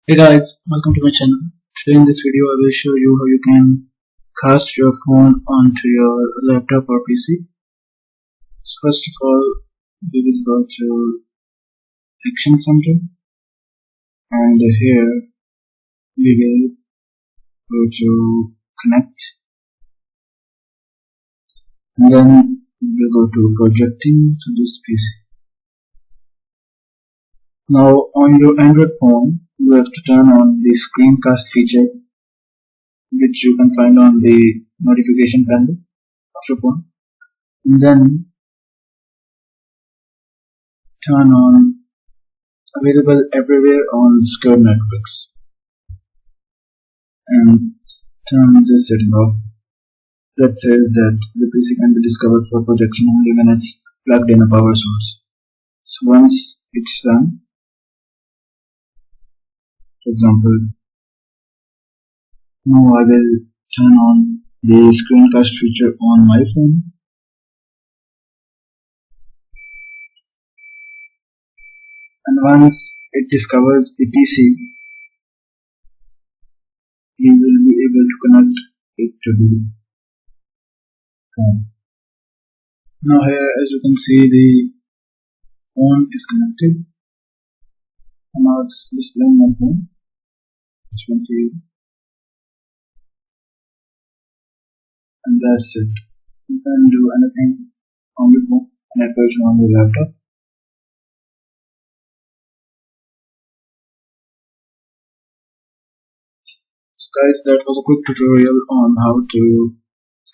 Hey guys, welcome to my channel. Today in this video I will show you how you can cast your phone onto your laptop or PC. So first of all, we will go to Action Center and here we will go to Connect and then we will go to Projecting to this PC. Now on your Android phone, you have to turn on the Screencast feature, which you can find on the notification panel of your phone, and then turn on Available Everywhere on Secure Networks and turn this setting off that says that the PC can be discovered for projection only when it's plugged in a power source. So once it's done, for example, now I will turn on the Screencast feature on my phone. And once it discovers the PC, you will be able to connect it to the phone. Now here, as you can see, the phone is connected and now it's displaying my phone, as you can see, and that's it. You can do anything on the phone and it will on the laptop. So guys, that was a quick tutorial on how to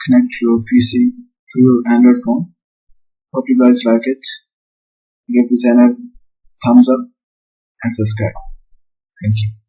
connect your PC to your Android phone. Hope you guys like it. Give the channel thumbs up and subscribe. Thank you.